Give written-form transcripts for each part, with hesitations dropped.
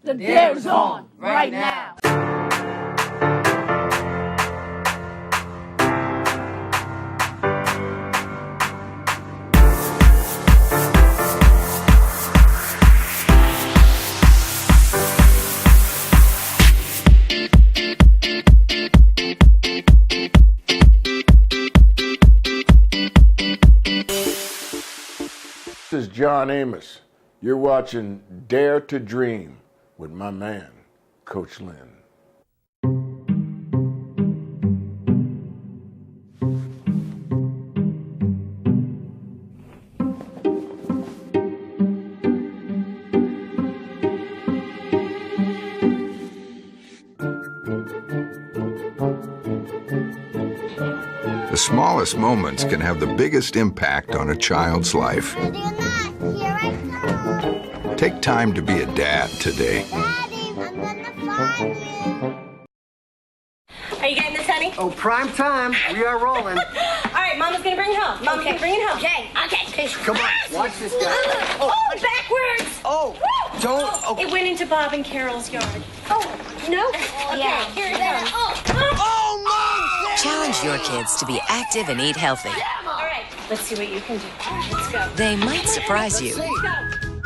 The Dare is on right now. This is John Amos. You're watching Dare to Dream with my man, Coach Lynn. The smallest moments can have the biggest impact on a child's life. Ready or not, here I come. Take time to be a dad today. Daddy, I'm gonna find you. Are you getting this, honey? Oh, prime time. We are rolling. All right, Mama's gonna bring it home. Mama's gonna bring it home. Okay. Come on, watch this guy. Oh, backwards. Oh, don't. Oh, It went into Bob and Carol's yard. Oh, no? Okay, here it comes. oh Mom! Challenge your kids to be active and eat healthy. All right, let's see what you can do. Let's go. They might surprise you. Let's go.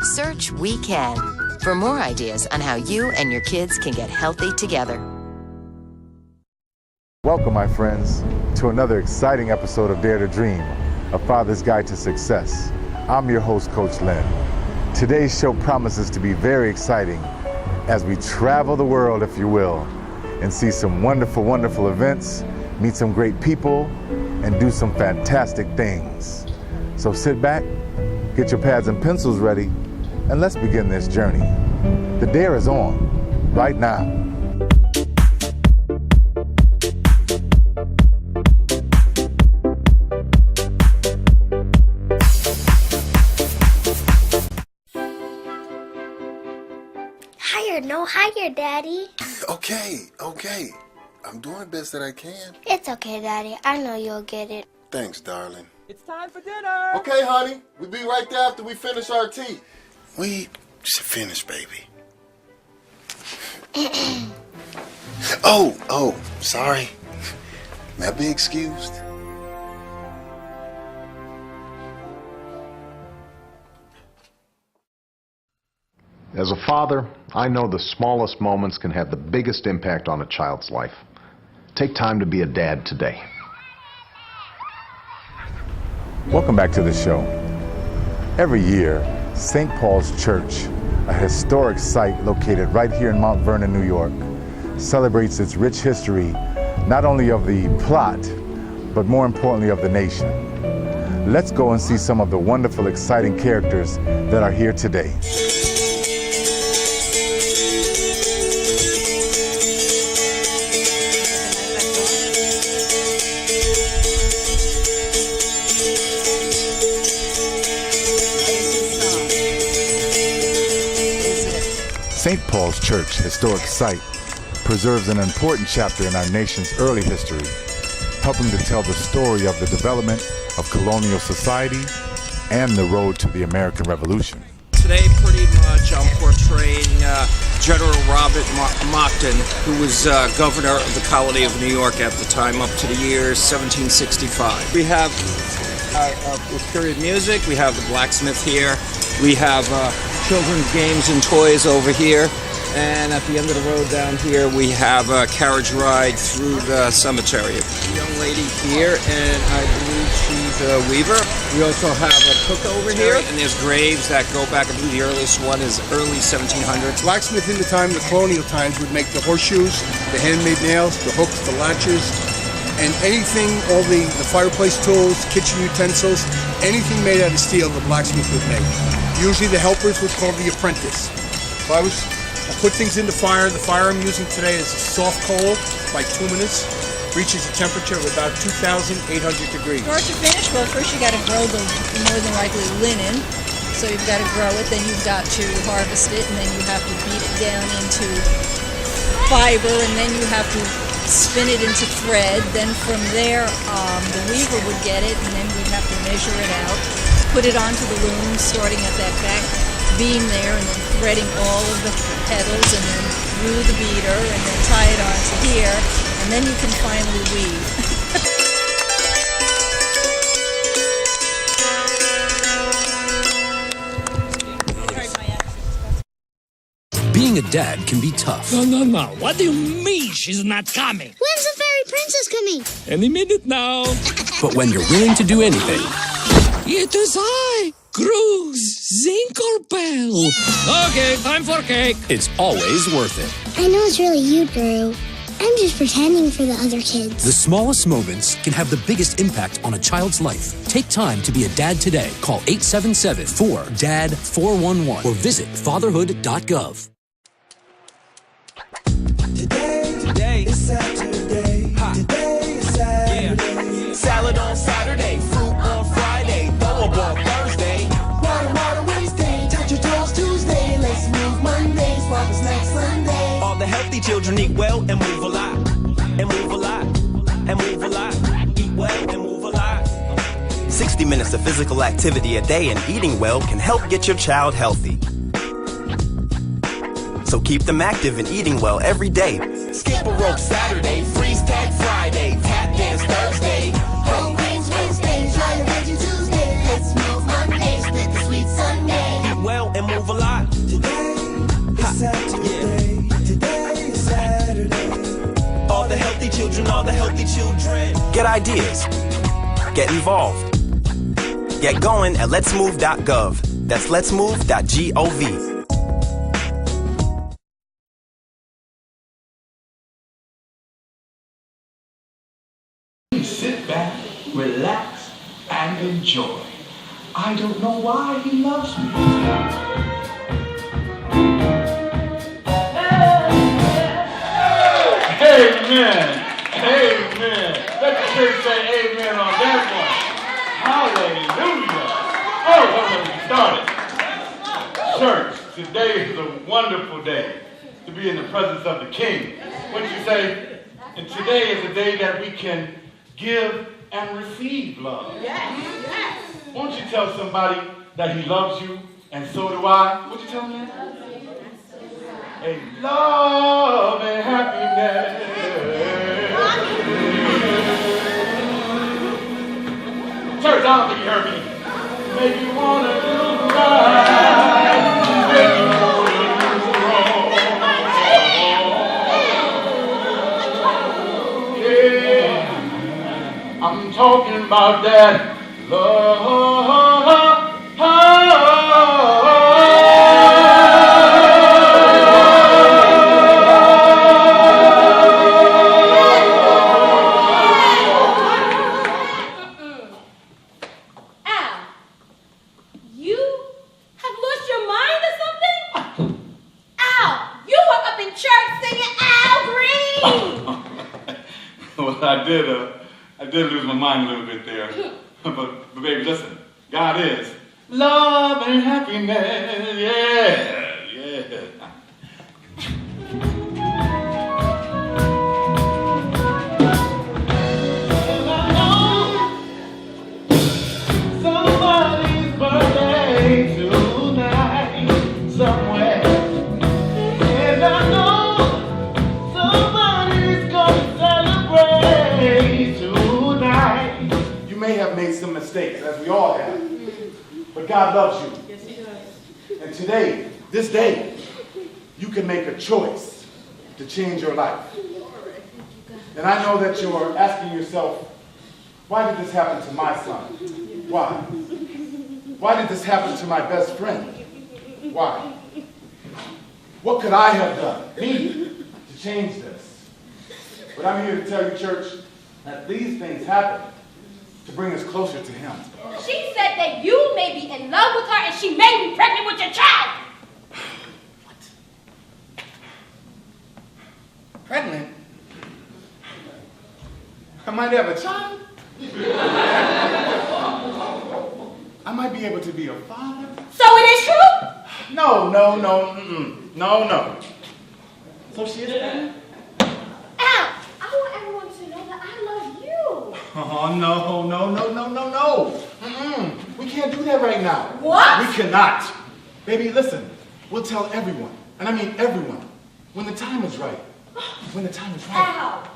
Search We Can for more ideas on how you and your kids can get healthy together. Welcome, my friends, to another exciting episode of Dare to Dream, a father's guide to success. I'm your host, Coach Lynn. Today's show promises to be very exciting as we travel the world, if you will, and see some wonderful, wonderful events, meet some great people, and do some fantastic things. So sit back, get your pads and pencils ready, and let's begin this journey. The Dare is on right now. Higher, no higher, Daddy. Okay. I'm doing the best that I can. It's okay, Daddy. I know you'll get it. Thanks, darling. It's time for dinner. Okay, honey. We'll be right there after we finish our tea. We should finish, baby. Oh, sorry. May I be excused? As a father, I know the smallest moments can have the biggest impact on a child's life. Take time to be a dad today. Welcome back to the show. Every year, St. Paul's Church, a historic site located right here in Mount Vernon, New York, celebrates its rich history, not only of the plot, but more importantly of the nation. Let's go and see some of the wonderful, exciting characters that are here today. St. Paul's Church historic site preserves an important chapter in our nation's early history, helping to tell the story of the development of colonial society and the road to the American Revolution. Today, pretty much, I'm portraying General Robert Monckton, who was governor of the colony of New York at the time, up to the year 1765. We have period music, we have the blacksmith here, we have children's games and toys over here, and at the end of the road down here we have a carriage ride through the cemetery. A young lady here, and I believe she's a weaver. We also have a cook over here, and there's graves that go back. I believe the earliest one is early 1700s. Blacksmith in the time, the colonial times, would make the horseshoes, the handmade nails, the hooks, the latches, and anything, all the fireplace tools, kitchen utensils, anything made out of steel, the blacksmith would make. Usually the helpers was called the apprentice. So I put things in the fire I'm using today is a soft coal, bituminous, reaches a temperature of about 2,800 degrees. Start to finish, well, first you got to grow the more than likely linen. So you've got to grow it, then you've got to harvest it, and then you have to beat it down into fiber, and then you have to spin it into thread. Then from there, the weaver would get it, and then we'd have to measure it out, put it onto the loom, starting at that back being there and then threading all of the petals and then through the beater and then tie it onto here, and then you can finally weave. Being a dad can be tough. No. What do you mean she's not coming? When's the fairy princess coming? Any minute now. But when you're willing to do anything, It is I, Cruz Zinkerbell. Okay, time for cake. it's always worth it. I know it's really you, Drew. I'm just pretending for the other kids. The smallest moments can have the biggest impact on a child's life. Take time to be a dad today. Call 877-4DAD-411 or visit fatherhood.gov. Today is Saturday. Today is Saturday. Yeah. Salad on Saturday, fruit on Friday, throw a ball Thursday. Water Wednesday, touch your toes Tuesday. Let's move Monday, swap snacks Sunday. All the healthy children eat well and move a lot. And move a lot. And move a lot. Eat well and move a lot. 60 minutes of physical activity a day and eating well can help get your child healthy. So keep them active and eating well every day. Skip a rope Saturday, freeze tag Friday, tap dance Thursday. Whole grains Wednesday, try a veggie Tuesday. Let's move Monday, split the sweet Sunday. Eat well and move a lot. Today is Saturday. Yeah. Today is Saturday. All the healthy children, all the healthy children. Get ideas. Get involved. Get going at letsmove.gov. That's letsmove.gov. Sit back, relax, and enjoy. I don't know why he loves me. Amen. Amen. Let the church say amen on that one. Hallelujah. Oh, well, we started. Church, today is a wonderful day to be in the presence of the King. What'd you say? And today is a day that we can give and receive love. Yes. Won't you tell somebody that he loves you, and so do I? Would you tell them that? A love and happiness. Church, I don't think you heard me. Make you wanna do right. Make you wanna do wrong. Yeah. I'm talking about that love. I did lose my mind a little bit there. But baby, listen, God is love and happiness. Yeah. Somebody's birthday tonight somewhere. And I know somebody's gonna celebrate tonight. You may have made some mistakes, as we all have. But God loves you. Yes, He does. And today, this day, you can make a choice to change your life. And I know that you're asking yourself, why did this happen to my son? Why? Why did this happen to my best friend? Why? What could I have done, me, to change this? But I'm here to tell you, church, that these things happen to bring us closer to Him. She said that you may be in love with her and she may be pregnant with your child. What? Pregnant? I might have a child. I might be able to be a father. So it is true? No. So she is pregnant? Al, I want everyone to know that I love you. Oh, no. We can't do that right now. What? We cannot. Baby, listen, we'll tell everyone, and I mean everyone, when the time is right. When the time is right.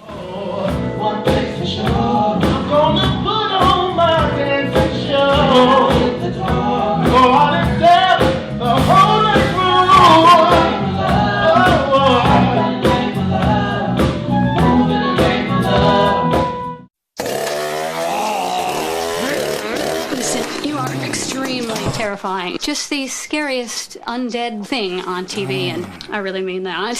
Oh, one thing's for sure, I'm gonna put on my dancing show. Hit the door, go on and step the whole night through. Listen, you are extremely terrifying. Just the scariest undead thing on TV, and I really mean that.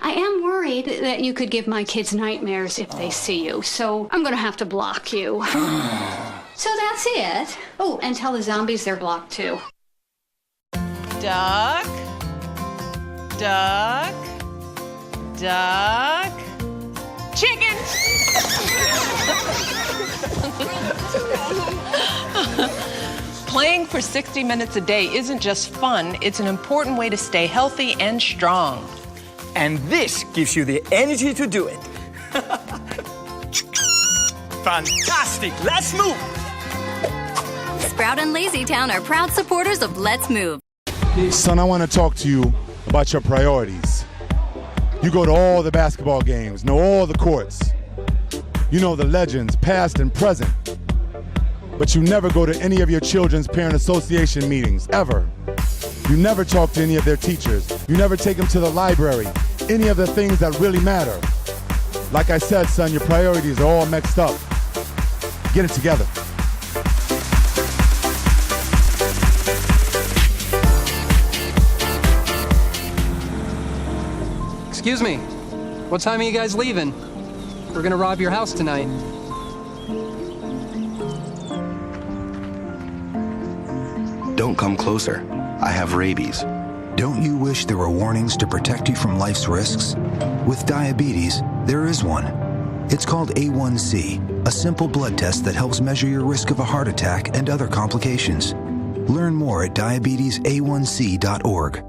I am worried that you could give my kids nightmares if they see you, so I'm gonna have to block you. So that's it. Oh, and tell the zombies they're blocked too. Duck, duck, duck, chicken. Playing for 60 minutes a day isn't just fun, it's an important way to stay healthy and strong. And this gives you the energy to do it. Fantastic! Let's move! Sprout and LazyTown are proud supporters of Let's Move. Son, I want to talk to you about your priorities. You go to all the basketball games, know all the courts. You know the legends, past and present. But you never go to any of your children's parent association meetings, ever. You never talk to any of their teachers. You never take them to the library, any of the things that really matter. Like I said, son, your priorities are all mixed up. Get it together. Excuse me, what time are you guys leaving? We're gonna rob your house tonight. Don't come closer. I have rabies. Don't you wish there were warnings to protect you from life's risks? With diabetes, there is one. It's called A1C, a simple blood test that helps measure your risk of a heart attack and other complications. Learn more at diabetesaonc.org.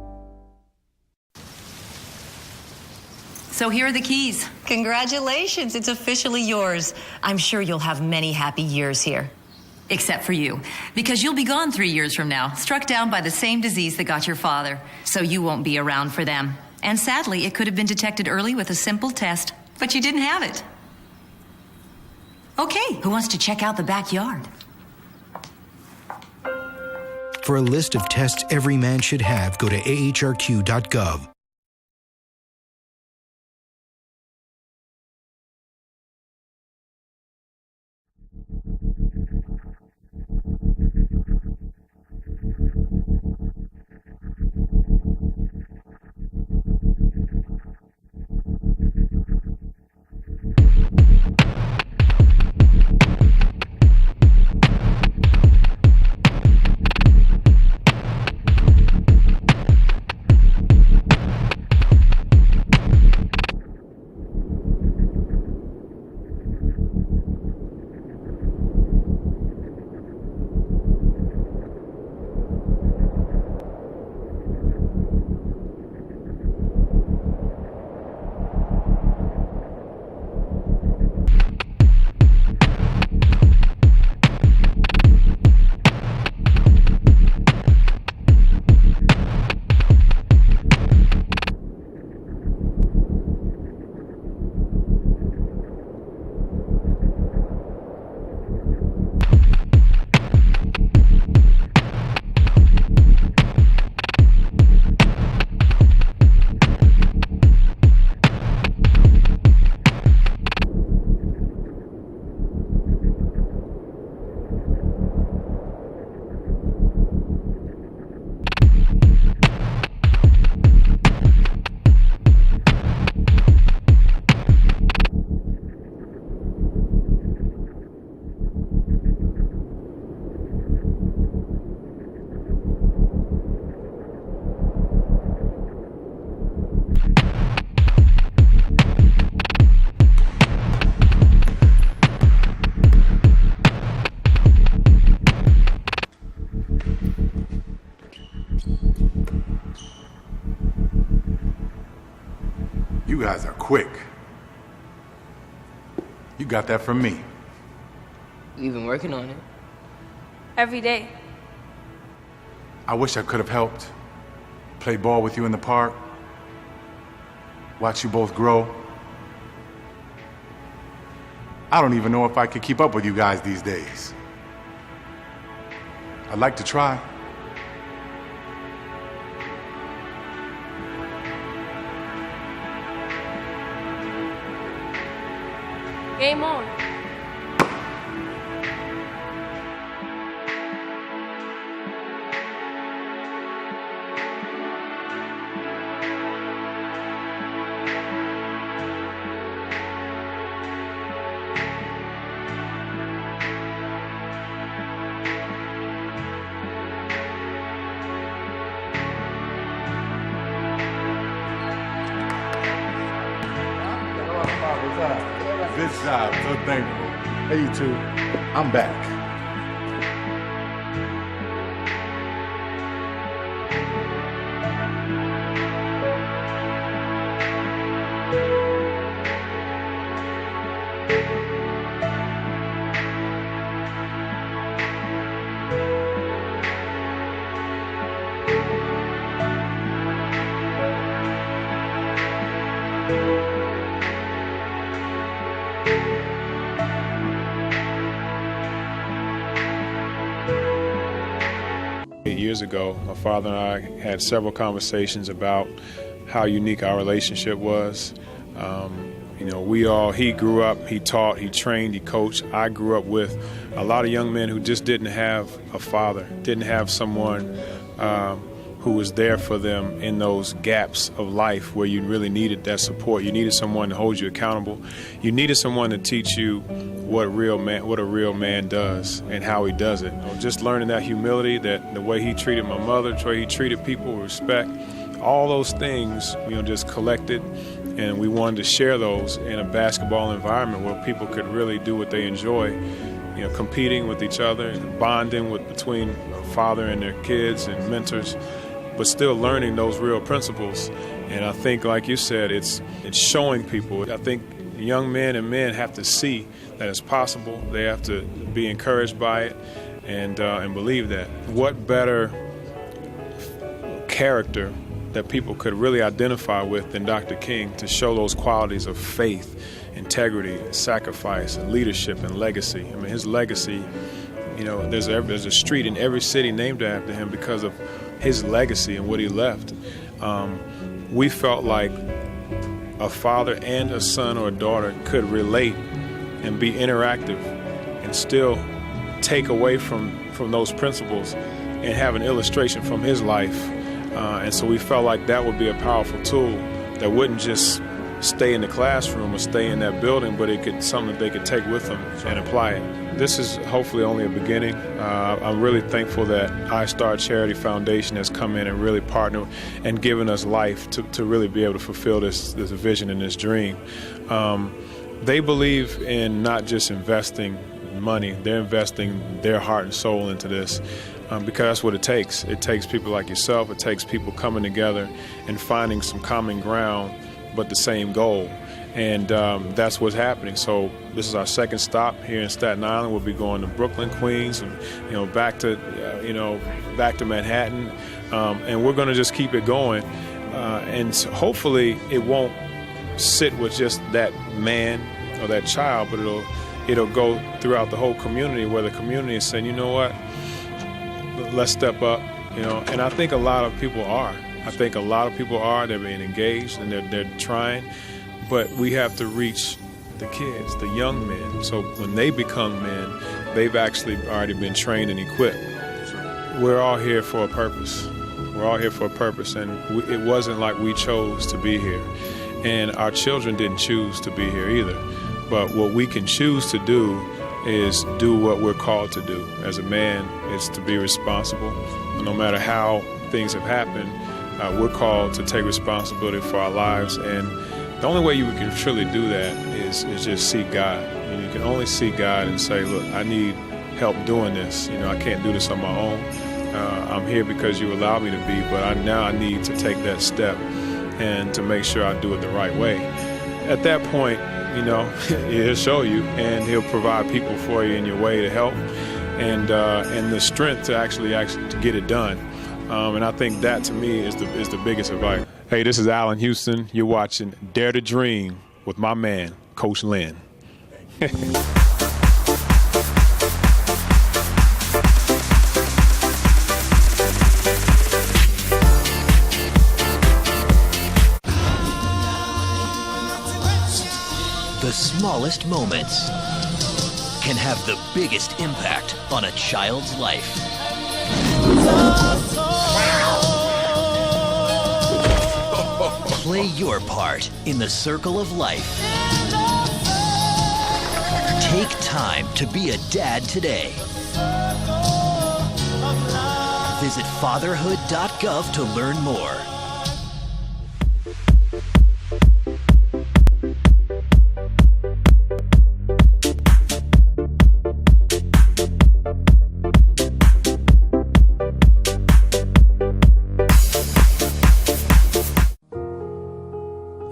So here are the keys. Congratulations, it's officially yours. I'm sure you'll have many happy years here. Except for you, because you'll be gone 3 years from now, struck down by the same disease that got your father. So you won't be around for them. And sadly, it could have been detected early with a simple test, but you didn't have it. Okay, who wants to check out the backyard? For a list of tests every man should have, go to ahrq.gov. You guys are quick. You got that from me. We've been working on it. Every day. I wish I could have helped. Play ball with you in the park. Watch you both grow. I don't even know if I could keep up with you guys these days. I'd like to try. Game on. Good job. So thankful. Hey, you two. I'm back. Years ago, my father and I had several conversations about how unique our relationship was. He grew up, he taught, he trained, he coached. I grew up with a lot of young men who just didn't have a father, didn't have someone who was there for them in those gaps of life where you really needed that support. You needed someone to hold you accountable. You needed someone to teach you what a real man does and how he does it. Just learning that humility, that the way he treated my mother, the way he treated people with respect, all those things, just collected, and we wanted to share those in a basketball environment where people could really do what they enjoy, competing with each other and bonding between a father and their kids and mentors, but still learning those real principles. And I think, like you said, it's showing people. I think young men and men have to see that it's possible. They have to be encouraged by it and believe that. What better character that people could really identify with than Dr. King to show those qualities of faith, integrity, sacrifice, and leadership and legacy. I mean, his legacy, there's a street in every city named after him because of his legacy and what he left. We felt like a father and a son or a daughter could relate and be interactive and still take away from those principles and have an illustration from his life. And so we felt like that would be a powerful tool that wouldn't just stay in the classroom or stay in that building, but something that they could take with them and apply it. This is hopefully only a beginning. I'm really thankful that iStar Charity Foundation has come in and really partnered and given us life to really be able to fulfill this vision and this dream. They believe in not just investing money, they're investing their heart and soul into this. Because that's what it takes. It takes people like yourself. It takes people coming together and finding some common ground, but the same goal. And that's what's happening. So this is our second stop here in Staten Island. We'll be going to Brooklyn, Queens, and back to Manhattan, and we're going to just keep it going. And so hopefully it won't sit with just that man or that child, but it'll go throughout the whole community, where the community is saying, you know what, let's step up, and I think a lot of people are. They're being engaged and they're trying, but we have to reach the kids, the young men. So when they become men, they've actually already been trained and equipped. We're all here for a purpose. And it wasn't like we chose to be here. And our children didn't choose to be here either. But what we can choose to do is do what we're called to do. As a man, it's to be responsible. No matter how things have happened, we're called to take responsibility for our lives. And the only way you can truly do that is just seek God. You can only seek God and say, look, I need help doing this. I can't do this on my own. I'm here because you allowed me to be, but now I need to take that step and to make sure I do it the right way. At that point, he'll show you, and he'll provide people for you in your way to help, and the strength to actually to get it done. And I think that, to me, is the biggest advice. Hey, this is Allen Houston. You're watching Dare to Dream with my man, Coach Lynn. The smallest moments can have the biggest impact on a child's life. Play your part in the circle of life. Take time to be a dad today. Visit fatherhood.gov to learn more.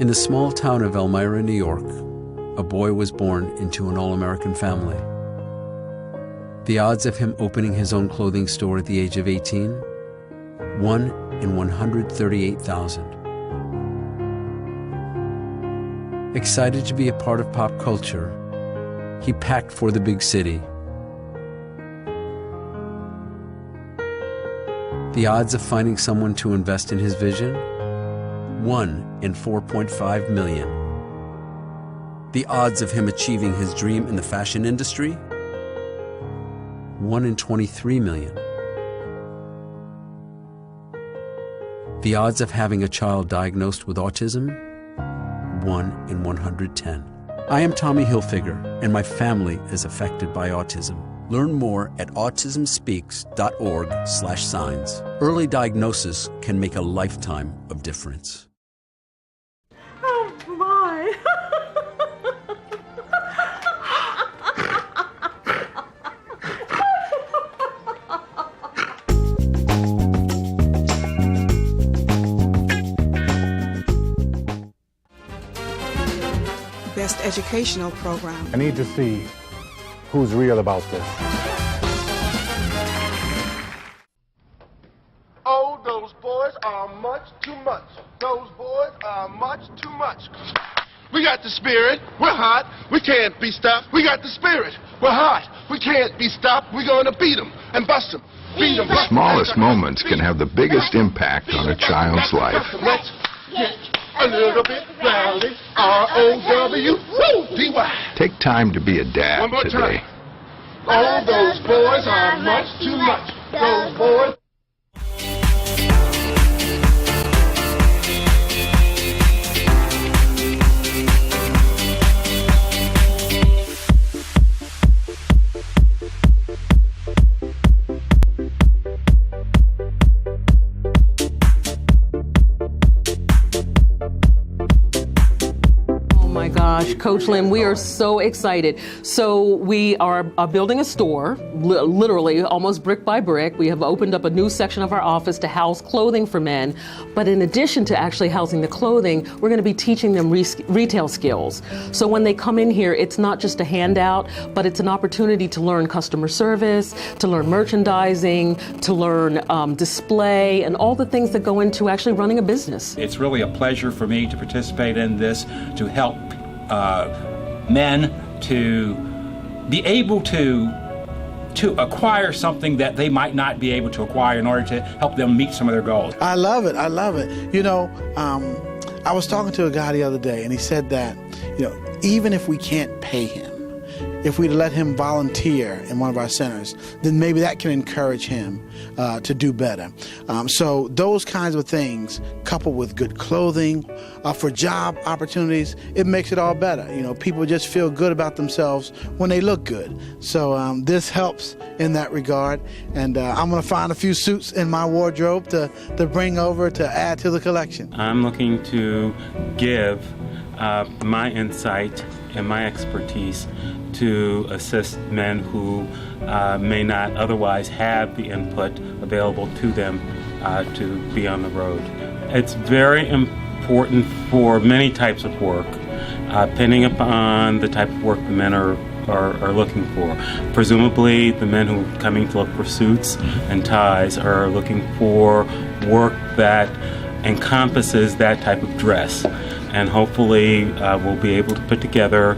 In the small town of Elmira, New York, a boy was born into an all-American family. The odds of him opening his own clothing store at the age of 18? 1 in 138,000. Excited to be a part of pop culture, he packed for the big city. The odds of finding someone to invest in his vision? 1 in 4.5 million. The odds of him achieving his dream in the fashion industry? 1 in 23 million. The odds of having a child diagnosed with autism? 1 in 110. I am Tommy Hilfiger, and my family is affected by autism. Learn more at autismspeaks.org/signs. Early diagnosis can make a lifetime of difference. Oh, my. Best educational program. I need to see who's real about this. Oh, those boys are much too much. Those boys are much too much. We got the spirit. We're hot. We can't be stopped. We got the spirit. We're hot. We can't be stopped. We're going to beat them and bust them. Beat them. The smallest moments can have the biggest impact on a child's life. Let's get a little bit rowdy. R-O-W-D-Y. Take time to be a dad One more today. time. All those boys are much too much. Those boys. Gosh, Coach Lynn, we are so excited. So we are building a store, literally almost brick by brick. We have opened up a new section of our office to house clothing for men. But in addition to actually housing the clothing, we're going to be teaching them retail skills. So when they come in here, it's not just a handout, but it's an opportunity to learn customer service, to learn merchandising, to learn display, and all the things that go into actually running a business. It's really a pleasure for me to participate in this, to help men to be able to acquire something that they might not be able to acquire in order to help them meet some of their goals. I love it. I love it. You know, I was talking to a guy the other day, and he said that, you know, even if we can't pay him, if we let him volunteer in one of our centers, then maybe that can encourage him to do better. So those kinds of things, coupled with good clothing, for job opportunities, it makes it all better. You know, people just feel good about themselves when they look good. So this helps in that regard. And I'm going to find a few suits in my wardrobe to bring over to add to the collection. I'm looking to give my insight and my expertise to assist men who may not otherwise have the input available to them to be on the road. It's very important for many types of work, depending upon the type of work the men are are looking for. Presumably, the men who are coming to look for suits and ties are looking for work that encompasses that type of dress. And hopefully we'll be able to put together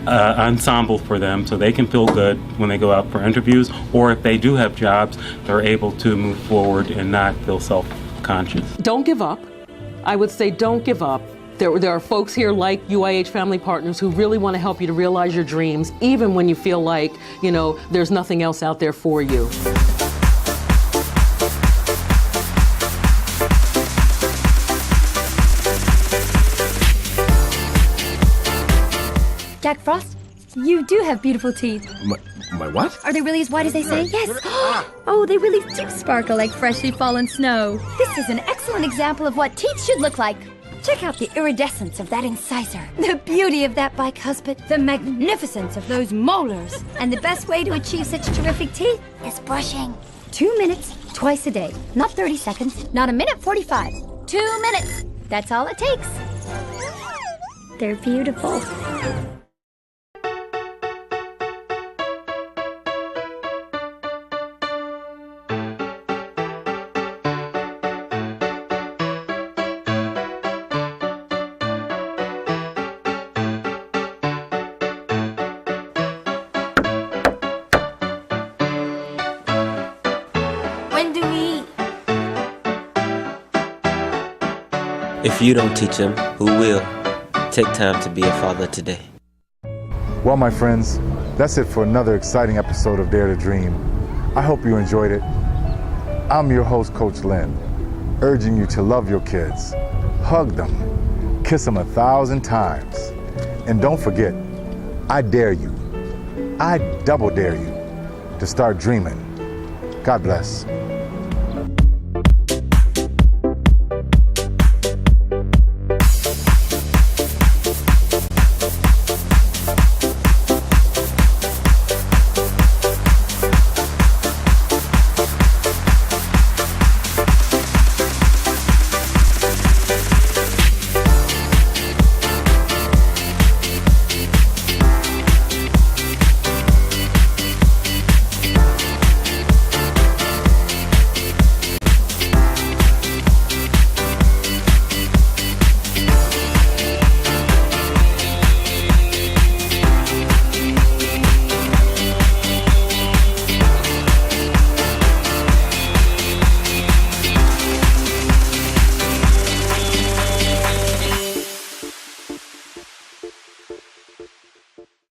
ensemble for them so they can feel good when they go out for interviews, or if they do have jobs, they're able to move forward and not feel self-conscious. Don't give up. I would say don't give up. There are folks here like UIH Family Partners who really want to help you to realize your dreams, even when you feel like, there's nothing else out there for you. Jack Frost, you do have beautiful teeth. My what? Are they really as white as they say? Yes. Oh, they really do sparkle like freshly fallen snow. This is an excellent example of what teeth should look like. Check out the iridescence of that incisor, the beauty of that bicuspid, the magnificence of those molars. And the best way to achieve such terrific teeth is brushing. 2 minutes, twice a day. Not 30 seconds, not a minute 45. 2 minutes. That's all it takes. They're beautiful. If you don't teach him, who will? Take time to be a father today. Well, my friends, that's it for another exciting episode of Dare to Dream. I hope you enjoyed it. I'm your host, Coach Lynn, urging you to love your kids, hug them, kiss them 1,000 times. And don't forget, I dare you, I double dare you to start dreaming. God bless.